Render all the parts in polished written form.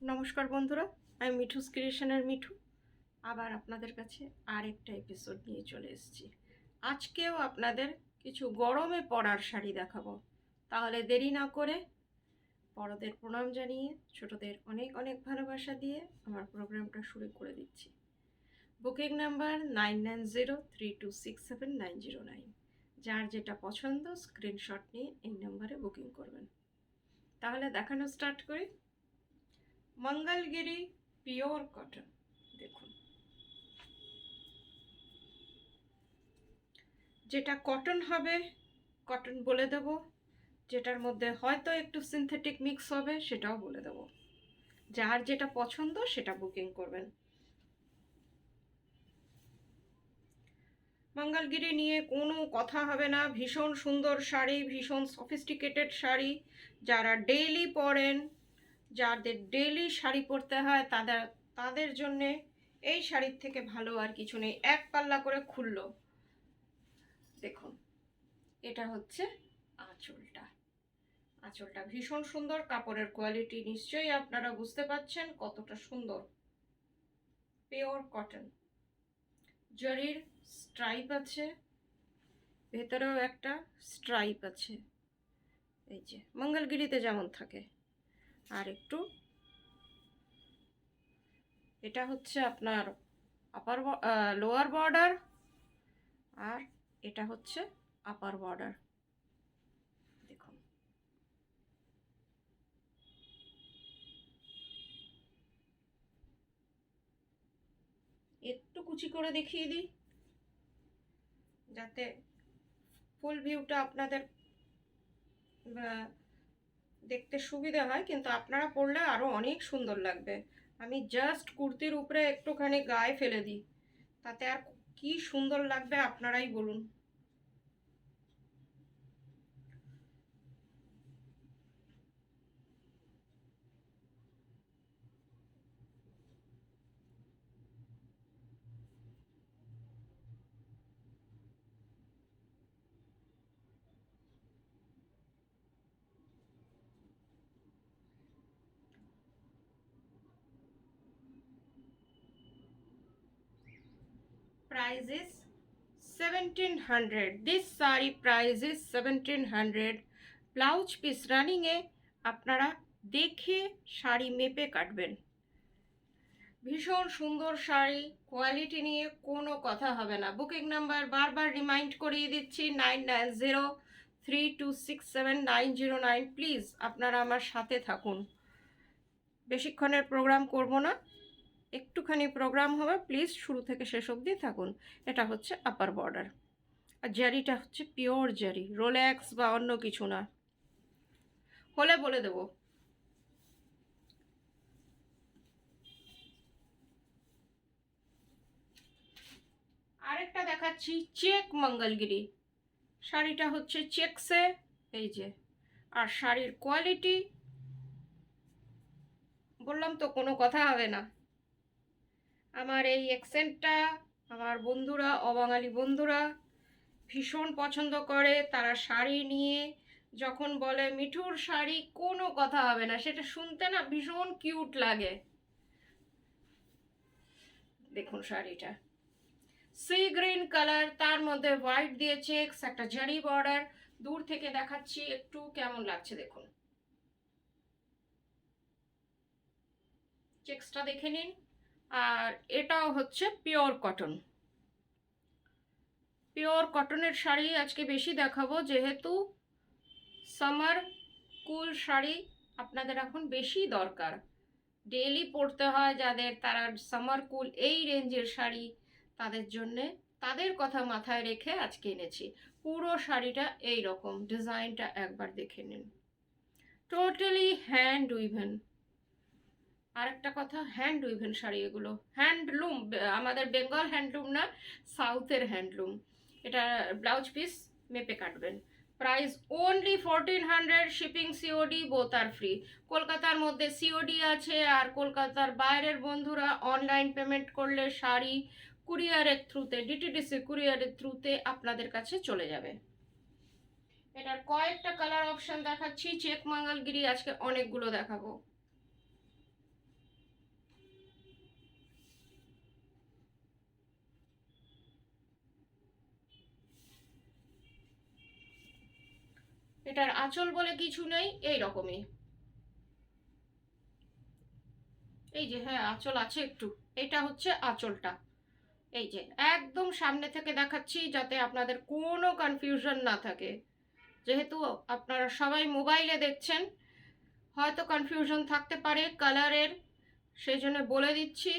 নমস্কার বন্ধুরা, আমি মিঠুস ক্রিয়েশনের মিঠু আবার আপনাদের কাছে আরেকটা এপিসোড নিয়ে চলে এসেছি। আজকেও আপনাদের কিছু গরমে পরার শাড়ি দেখাবো। তাহলে দেরি না করে বড়দের প্রণাম জানিয়ে ছোটদের অনেক অনেক ভালোবাসা দিয়ে আমার প্রোগ্রামটা শুরু করে দিচ্ছি। Booking number 9903267909। যার যেটা পছন্দ স্ক্রিনশট নিয়ে এই নাম্বারে বুকিং করবেন। তাহলে দেখানো স্টার্ট করি। মঙ্গলগিরি পিওর কটন, দেখুন যেটা কটন হবে কটন বলে দেব, যেটার মধ্যে হয়তো একটু সিনথেটিক মিক্স হবে সেটাও বলে দেব। যার যেটা পছন্দ সেটা বুকিং করবেন। মঙ্গলগিরি নিয়ে কোনো কথা হবে না, ভীষণ সুন্দর শাড়ি, ভীষণ সফিস্টিকেটেড শাড়ি। যারা ডেইলি পরেন, যাদের ডেইলি শাড়ি পরতে হয় তাদের জন্যে এই শাড়ির থেকে ভালো আর কিছু নেই। এক পাল্লা করে খুললো, দেখুন এটা হচ্ছে আঁচলটা। আঁচলটা ভীষণ সুন্দর, কাপড়ের কোয়ালিটি নিশ্চয়ই আপনারা বুঝতে পাচ্ছেন কতটা সুন্দর। পিওর কটন, জরির স্ট্রাইপ আছে, ভেতরেও একটা স্ট্রাইপ আছে, এই যে মঙ্গলগিরিতে যেমন থাকে। আর একটু এটা হচ্ছে আপনার লোয়ার বর্ডার, আর এটা হচ্ছে আপার বর্ডার। দেখুন একটু কুচি করে দেখিয়ে দিই যাতে ফুল ভিউটা আপনাদের দেখতে সুবিধা হয়, কিন্তু আপনারা পরলে আরও অনেক সুন্দর লাগবে। আমি জাস্ট কুর্তির উপরে একটুখানি গায়ে ফেলে দিই, তাতে আর কি সুন্দর লাগবে আপনারাই বলুন। Price is 1700. This saree price is 1700. Blouse piece রানিংয়ে আপনারা দেখে শাড়ি মেপে কাটবেন। ভীষণ সুন্দর শাড়ি, কোয়ালিটি নিয়ে কোনো কথা হবে না। বুকিং নাম্বার বারবার রিমাইন্ড করিয়ে দিচ্ছি, 9903267909। প্লিজ আপনারা আমার সাথে থাকুন। বেশিক্ষণের প্রোগ্রাম করব না, একটুখানি প্রোগ্রাম হবে, প্লিজ শুরু থেকে শেষ অবধি থাকুন। এটা হচ্ছে আপার বর্ডার, আর জারিটা হচ্ছে পিওর জারি, রোলেক্স বা অন্য কিছু না। হলে বলে দেব। আরেকটা দেখাচ্ছি চেক মঙ্গলগিরি। শাড়িটা হচ্ছে চেকসে, এই যে। আর শাড়ির কোয়ালিটি বললাম তো কোনো কথা হবে না। আমার এই অ্যাকসেন্টটা আমার বন্ধুরা, অবাঙালি বন্ধুরা ভীষণ পছন্দ করে। তারা শাড়ি নিয়ে যখন বলে মিঠুর শাড়ি, কোনো কথা হবে না, সেটা শুনতে না ভীষণ কিউট লাগে। দেখুন শাড়িটা সি গ্রিন কালার, তার মধ্যে হোয়াইট দিয়ে চেক্স, একটা জারি বর্ডার। দূর থেকে দেখাচ্ছি একটু কেমন লাগছে দেখুন, চেক্সটা দেখে নিন। আর এটাও হচ্ছে পিওর কটন। পিওর কটনের শাড়ি আজকে বেশি দেখাবো, যেহেতু সামার কুল শাড়ি আপনাদের এখন বেশি দরকার। ডেইলি পরতে হয় যাদের, তারা সামার কুল এই রেঞ্জের শাড়ি তাদের জন্যে, তাদের কথা মাথায় রেখে আজকে এনেছি। পুরো শাড়িটা এই রকম, ডিজাইনটা একবার দেখে নিন, টোটালি হ্যান্ড উইভেন। আরেকটা কথা, হ্যান্ড উইভেন শাড়ি এগুলো, হ্যান্ডলুম, আমাদের বেঙ্গল হ্যান্ডলুম না, সাউথের হ্যান্ডলুম। এটা ব্লাউজ পিস মেপে কাটবেন। Price only 1400, shipping COD both আর ফ্রি। কলকাতার মধ্যে সিওডি আছে, আর কলকাতার বাইরের বন্ধুরা অনলাইন পেমেন্ট করলে শাড়ি কুরিয়ারের থ্রুতে, ডিটিডিসি কুরিয়ারের থ্রুতে আপনাদের কাছে চলে যাবে। এটার কয়েকটা কালার অপশন দেখাচ্ছি। চেক মঙ্গলগিরি আজকে অনেকগুলো দেখাবো। এটার আঁচল বলে কিছু নেই, এই রকমই। এই যে হ্যাঁ আঁচল আছে একটু, এটা হচ্ছে আঁচলটা। এই যে একদম সামনে থেকে দেখাচ্ছি যাতে আপনাদের কোনো কনফিউশন না থাকে। যেহেতু আপনারা সবাই মোবাইলে দেখছেন, হয়তো কনফিউশন থাকতে পারে কালারের, সেই জন্য বলে দিচ্ছি।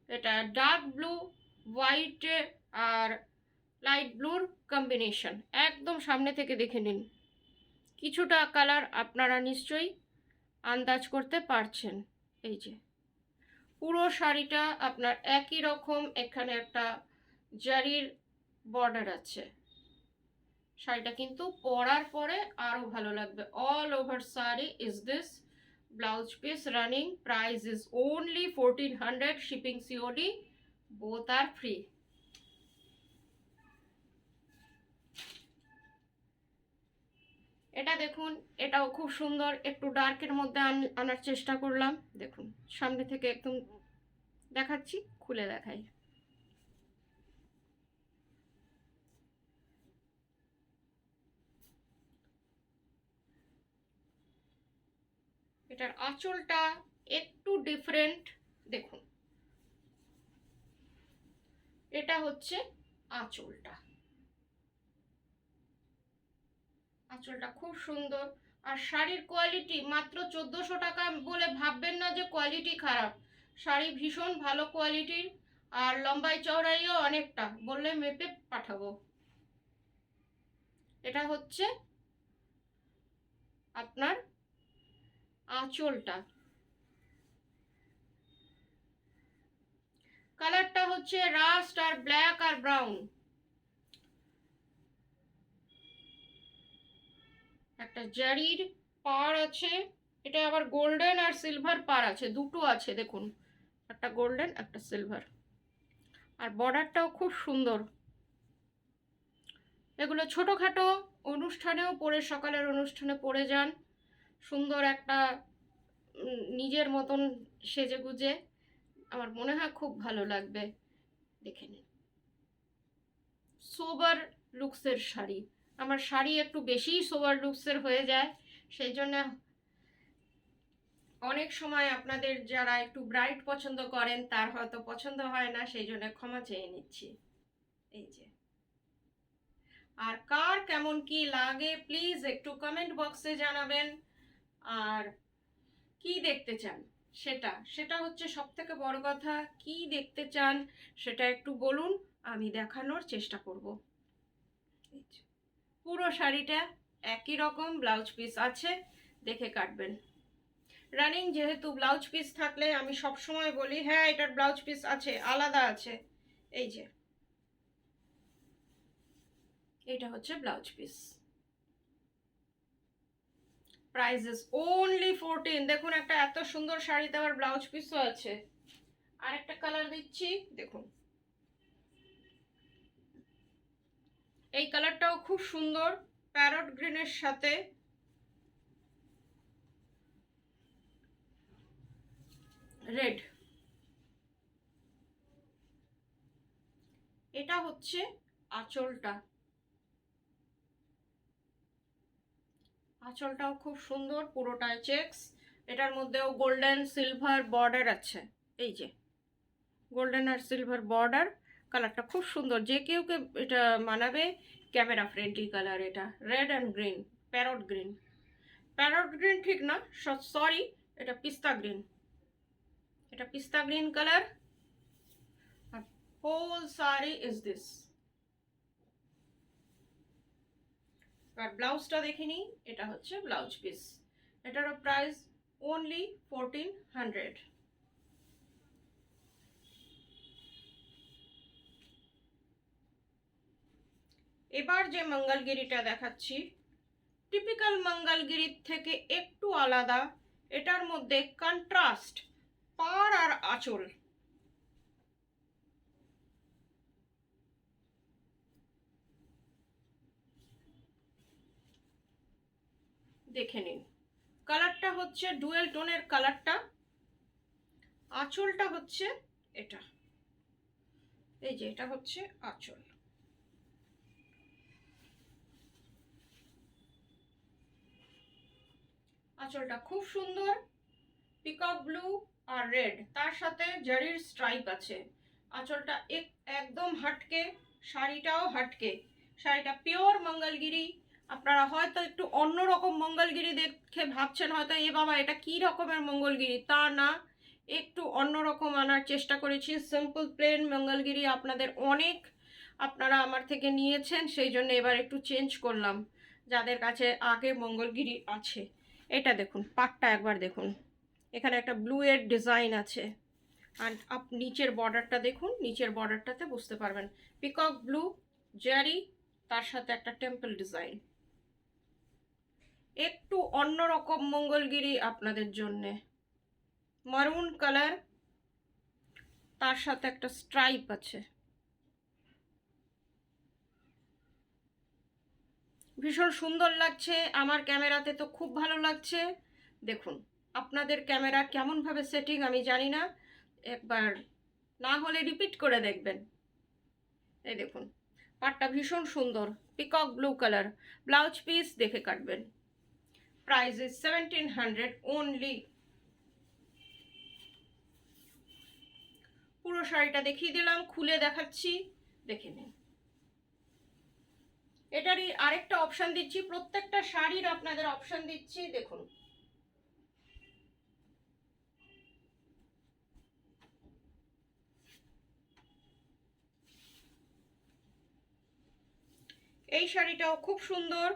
এটা ডার্ক ব্লু, হোয়াইটে আর লাইট ব্লুর কম্বিনেশন। একদম সামনে থেকে দেখে নিন, কিছুটা কালার আপনারা নিশ্চয়ই আন্দাজ করতে পারছেন। এই যে পুরো শাড়িটা আপনার একই রকম, এখানে একটা জারির বর্ডার আছে। শাড়িটা কিন্তু পরার পরে আরো ভালো লাগবে। All over sari is this, blouse piece running, price is only 1400, shipping COD, both R free. এটা দেখুন, এটাও খুব সুন্দর, একটু ডার্কের মধ্যে আনার চেষ্টা করলাম। দেখুন সামনে থেকে একদম দেখাচ্ছি, খুলে দেখাই। এটার আঁচলটা একটু ডিফারেন্ট, দেখুন এটা হচ্ছে আঁচলটা। আঁচলটা খুব সুন্দর। আর শাড়ির কোয়ালিটি মাত্র 1400 টাকা বলে ভাববেন না যে কোয়ালিটি খারাপ। শাড়ি ভীষণ ভালো কোয়ালিটির, আর লম্বাই চওড়াইও অনেকটা, বললে মেপে পাঠাবো। এটা হচ্ছে আপনার আঁচলটা। কালারটা হচ্ছে রাস্ট আর ব্ল্যাক আর ব্রাউন। একটা জারির পার আছে, এটা আবার গোল্ডেন আর সিলভার পার আছে, দুটো আছে দেখুন, একটা গোল্ডেন একটা সিলভার। আর বর্ডারটাও খুব সুন্দর। এগুলো ছোটোখাটো অনুষ্ঠানেও পরে, সকালের অনুষ্ঠানে পরে যান, সুন্দর একটা নিজের মতন সেজে গুজে, আমার মনে হয় খুব ভালো লাগবে। দেখে নিন, সোবার লুকসের শাড়ি। আমার শাড়ি একটু বেশিই সোবার লুকসের হয়ে যায়, সেই জন্য অনেক সময় আপনাদের যারা একটু ব্রাইট পছন্দ করেন তার হয়তো পছন্দ হয় না, সেই জন্য ক্ষমা চেয়ে নিচ্ছি। এই যে, আর কার কেমন কি লাগে প্লিজ একটু কমেন্ট বক্সে জানাবেন। আর কি দেখতে চান সেটা সেটা হচ্ছে সব থেকে বড় কথা, কি দেখতে চান সেটা একটু বলুন, আমি দেখানোর চেষ্টা করব। পুরো শাড়িটা একই রকম, ব্লাউজ পিস আছে, দেখে কাটবেন। রানিং যেহেতু ব্লাউজ পিস থাকলে আমি সব সময় বলি হ্যাঁ এটার ব্লাউজ পিস আছে, আলাদা আছে। এই যে এটা হচ্ছে blouse piece, price is only 14। দেখুন একটা এত সুন্দর শাড়িতে আবার ব্লাউজ পিসও আছে। আরেকটা কালার দিচ্ছি, দেখুন এই কালারটাও খুব সুন্দর, প্যারট গ্রিনের সাথে রেড। এটা হচ্ছে আঁচলটা। আঁচলটাও খুব সুন্দর, পুরোটায় চেকস, এটার মধ্যেও গোল্ডেন সিলভার বর্ডার আছে। এই যে গোল্ডেন আর সিলভার বর্ডার, কালারটা খুব সুন্দর, যে কেউ কে এটা মানাবে। ক্যামেরা ফ্রেন্ডলি কালার, এটা red and green, parrot green. Parrot green ঠিক না, সরি, এটা পিস্তা গ্রিন। এটা পিস্তা গ্রিন কালার। আর হোল শাড়ি ইজ দিস। আর ব্লাউজটা দেখে নিই, এটা হচ্ছে ব্লাউজ পিস। এটারও প্রাইস ওনলি 1400। এবার যে মঙ্গলগিরিটা দেখাচ্ছি, টিপিক্যাল মঙ্গলগিরির থেকে একটু আলাদা। এটার মধ্যে কন্ট্রাস্ট, পাড় আর আঁচল। দেখে নিন, কালারটা হচ্ছে ডুয়েল টোনের কালারটা। আঁচলটা হচ্ছে এটা, এই যে এটা হচ্ছে আঁচল। আঁচলটা খুব সুন্দর, পিকক ব্লু আর রেড, তার সাথে জারির স্ট্রাইপ আছে। আঁচলটা একদম হাটকে, শাড়িটাও হাটকে। শাড়িটা পিওর মঙ্গলগিরি। আপনারা হয়তো একটু অন্যরকম মঙ্গলগিরি দেখে ভাবছেন হয়তো এ বাবা এটা কি রকমের মঙ্গলগিরি, তা না, একটু অন্যরকম আনার চেষ্টা করেছি। সিম্পল প্লেন মঙ্গলগিরি আপনাদের অনেক আপনারা আমার থেকে নিয়েছেন, সেই জন্য এবার একটু চেঞ্জ করলাম যাদের কাছে আগে মঙ্গলগিরি আছে। এটা দেখুন, পাটটা একবার দেখুন, এখানে একটা ব্লু এর ডিজাইন আছে। আর নিচের বর্ডারটা দেখুন, নিচের বর্ডারটাতে বুঝতে পারবেন পিকক ব্লু জারি, তার সাথে একটা টেম্পল ডিজাইন। একটু অন্যরকম মঙ্গলগিরি আপনাদের জন্যে, মারুন কালার, তার সাথে একটা স্ট্রাইপ আছে। ভীষণ সুন্দর লাগছে, আমার ক্যামেরাতে তো খুব ভালো লাগছে। দেখুন আপনাদের ক্যামেরা কেমনভাবে সেটিং আমি জানি না, একবার না হলে রিপিট করে দেখবেন। এই দেখুন পাটটা ভীষণ সুন্দর, peacock blue colour, blouse piece দেখে কাটবেন। Price is 1700 only. পুরো শাড়িটা দেখিয়ে দিলাম, খুলে দেখাচ্ছি, দেখে নিন। এটারই আরেকটা অপশন দিচ্ছি, প্রত্যেকটা শাড়ির আপনাদের অপশন দিচ্ছি, দেখুন। এই শাড়িটাও খুব সুন্দর,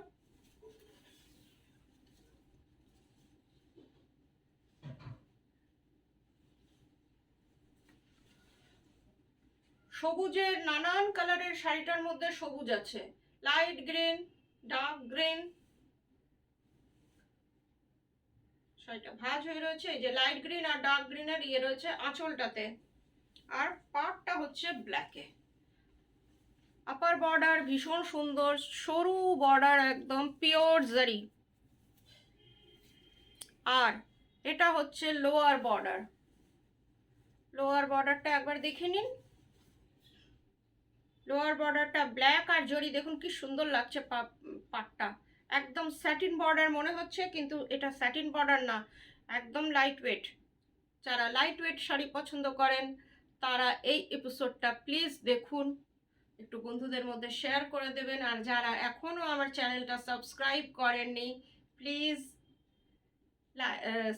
সবুজের নানান কালারের শাড়িটার মধ্যে সবুজ আছে, লাইট গ্রিন, ডার্ক গ্রিন, শাড়িটা ভাঁজ হয়ে রয়েছে। এই যে লাইট গ্রিন আর ডার্ক গ্রিনের ইয়ে রয়েছে আঁচলটাতে, আর পাটটা হচ্ছে ব্ল্যাকে। আপার বর্ডার ভীষণ সুন্দর, সরু বর্ডার, একদম পিওর জারি। আর এটা হচ্ছে লোয়ার বর্ডার। লোয়ার বর্ডারটা একবার দেখে নিন। লোয়ার বর্ডারটা ব্ল্যাক আর জরি, দেখুন কি সুন্দর লাগছে পাটটা। একদম স্যাটিন বর্ডার মনে হচ্ছে, কিন্তু এটা স্যাটিন বর্ডার না, একদম লাইট ওয়েট। যারা লাইট ওয়েট শাড়ি পছন্দ করেন তারা এই এপিসোডটা প্লিজ দেখুন, একটু বন্ধুদের মধ্যে শেয়ার করে দেবেন। আর যারা এখনও আমার চ্যানেলটা সাবস্ক্রাইব করেননি প্লিজ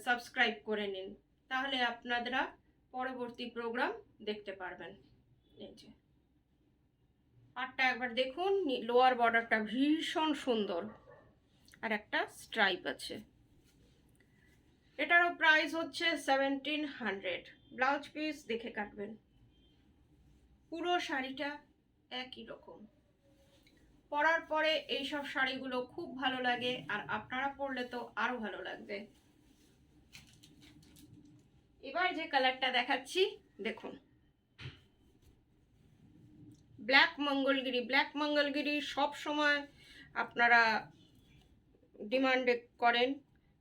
সাবস্ক্রাইব করে নিন, তাহলে আপনারা পরবর্তী প্রোগ্রাম দেখতে পারবেন। এই যে পাটটা একবার দেখুন, লোয়ার বর্ডারটা ভীষণ সুন্দর, আর একটা স্ট্রাইপ আছে। এটারও প্রাইস হচ্ছে 1700। ব্লাউজ পিস দেখে কাটবেন। পুরো শাড়িটা একই রকম, পরার পরে এইসব শাড়িগুলো খুব ভালো লাগে, আর আপনারা পরলে তো আরো ভালো লাগবে। এবার যে কালারটা দেখাচ্ছি দেখুন, ব্ল্যাক মঙ্গলগিরি। ব্ল্যাক মঙ্গলগিরি সব সময় আপনারা ডিমান্ডে করেন,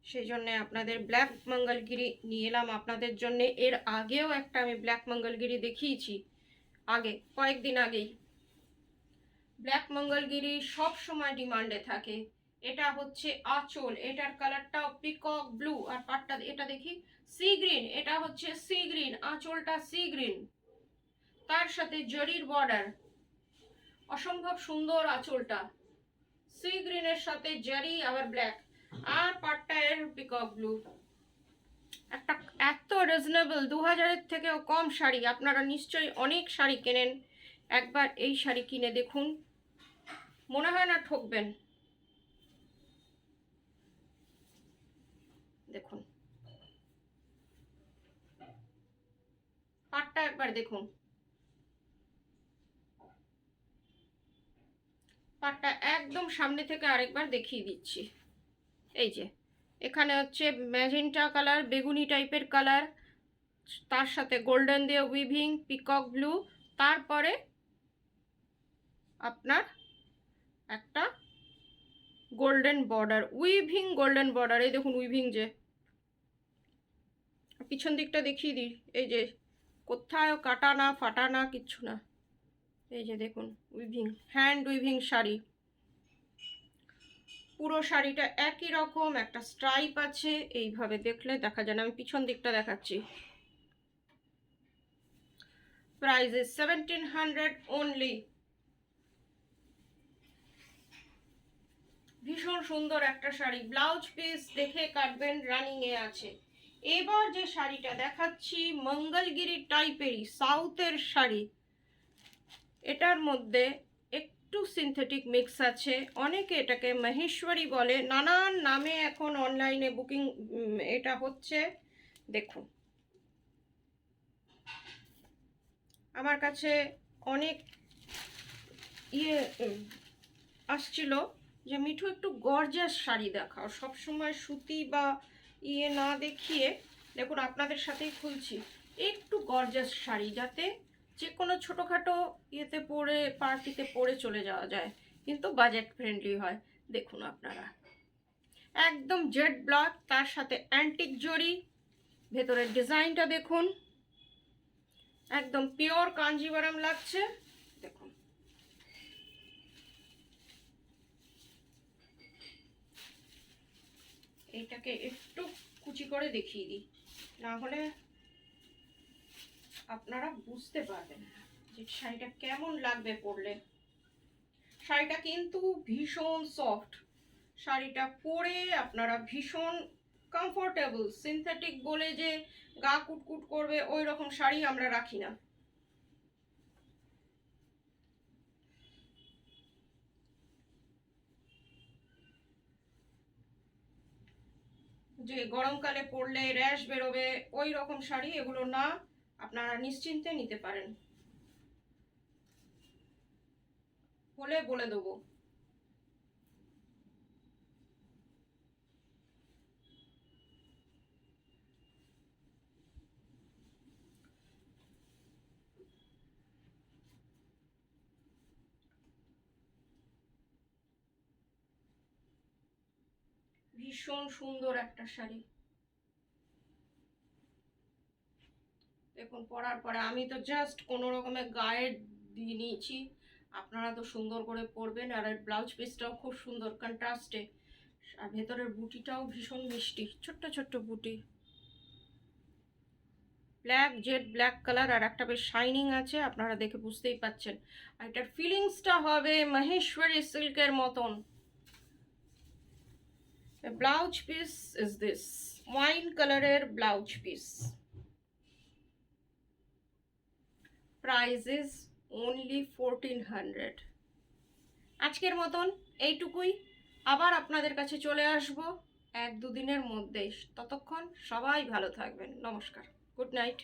সেই জন্যে আপনাদের ব্ল্যাক মঙ্গলগিরি নিয়ে এলাম আপনাদের জন্যে। এর আগেও একটা আমি ব্ল্যাক মঙ্গলগিরি দেখিয়েছি, আগে কয়েকদিন আগেই। ব্ল্যাক মঙ্গলগিরি সব সময় ডিমান্ডে থাকে। এটা হচ্ছে আঁচল, এটার কালারটাও পিকক ব্লু, আর পাটটা এটা দেখি সি গ্রিন। এটা হচ্ছে সি গ্রিন, আঁচলটা সি গ্রিন, তার সাথে জরির বর্ডার, অসম্ভব সুন্দর আঁচলটা, সি গ্রিনের সাথে জারি আবার ব্ল্যাক, আর পাটটা এর পিকক ব্লু। একটা এত রিজনেবল, 2000-এর থেকেও কম শাড়ি। আপনারা নিশ্চয়ই অনেক শাড়ি কেনেন, একবার এই শাড়ি কিনে দেখুন, মনে হয় না ঠকবেন। দেখুন পাটটা একবার দেখুন, পাটটা একদম সামনে থেকে আরেকবার দেখিয়ে দিচ্ছি। এই যে এখানে হচ্ছে ম্যাজেন্টা কালার, বেগুনি টাইপের কালার, তার সাথে গোল্ডেন দিয়ে উইভিং, পিকক ব্লু, তারপরে আপনার একটা golden border, weaving golden border. এই দেখুন উইভিং, যে পিছন দিকটা দেখিয়ে দিই, এই যে কোথাও কাটা না ফাটা না কিচ্ছু না, এই যে দেখুন উইভিং, হ্যান্ড উইভিং শাড়ি। পুরো শাড়িটা একই রকম, একটা স্ট্রাইপ আছে, এইভাবে দেখলে দেখা যায় না, আমি পিছন দিকটা দেখাচ্ছি। Price is 1700 only. ভীষণ সুন্দর একটা শাড়ি, ব্লাউজ পিস দেখে কাটবেন, রানিং এ আছে। এবার যে শাড়িটা দেখাচ্ছি মঙ্গলগিরি টাইপেরই সাউথের শাড়ি, এটার মধ্যে একটু সিনথেটিক মিক্স আছে, অনেকে এটাকে মহেশ্বরী বলে, নানান নামে এখন অনলাইনে বুকিং এটা হচ্ছে। দেখুন, আমার কাছে অনেক আসছিল যে মিঠু একটু গর্জাস শাড়ি দেখাও, সবসময় সুতি বা না দেখিয়ে। দেখুন, আপনাদের সাথেই খুলছি, একটু গর্জাস শাড়ি যাতে যে কোনো ছোটোখাটো ইয়েতে পরে, পার্টিতে পরে চলে যাওয়া যায়, কিন্তু বাজেট ফ্রেন্ডলি হয়। দেখুন আপনারা, একদম জেড ব্ল্যাক, তার সাথে অ্যান্টিক জরি, ভেতরের ডিজাইনটা দেখুন, একদম পিওর কাঞ্জিভারাম লাগছে। দেখুন, এইটাকে একটু কুচি করে দেখিয়ে দিই, না হলে আপনারা বুঝতে পারবেন না যে শাড়িটা কেমন লাগবে পরলে। শাড়িটা কিন্তু ভীষণ সফট, শাড়িটা পরে আপনারা ভীষণ কমফোর্টেবল। সিনথেটিক বলে যে গা কুটকুট করবে ওই রকম শাড়ি আমরা রাখি না। যে গরমকালে পরলে র্যাশ বেরোবে ওই রকম শাড়ি এগুলো না, আপনারা নিশ্চিন্তে নিতে পারেন, বলে বলে দেবো। ভীষণ সুন্দর একটা শাড়ি, দেখুন পরার পরে আমি তো জাস্ট কোনো রকমের গায়ে দিয়ে নিয়েছি, আপনারা তো সুন্দর করে পরবেন। আর ব্লাউজ পিসটাও খুব সুন্দর কন্ট্রাস্টে, আর ভেতরের বুটিটাও ভীষণ মিষ্টি, ছোট্ট ছোট্ট বুটি, ব্ল্যাক জেড ব্ল্যাক কালার, আর একটা বেশ শাইনিং আছে, আপনারা দেখে বুঝতেই পাচ্ছেন। আর এটার ফিলিংসটা হবে মহেশ্বরী সিল্কের মতন। Blouse piece is this wine কালারের blouse piece, price is only 1400। আজকের মতন এইটুকুই, আবার আপনাদের কাছে চলে আসব 1-2 দিনের মধ্যেই। ততক্ষণ সবাই ভালো থাকবেন, নমস্কার, গুড নাইট।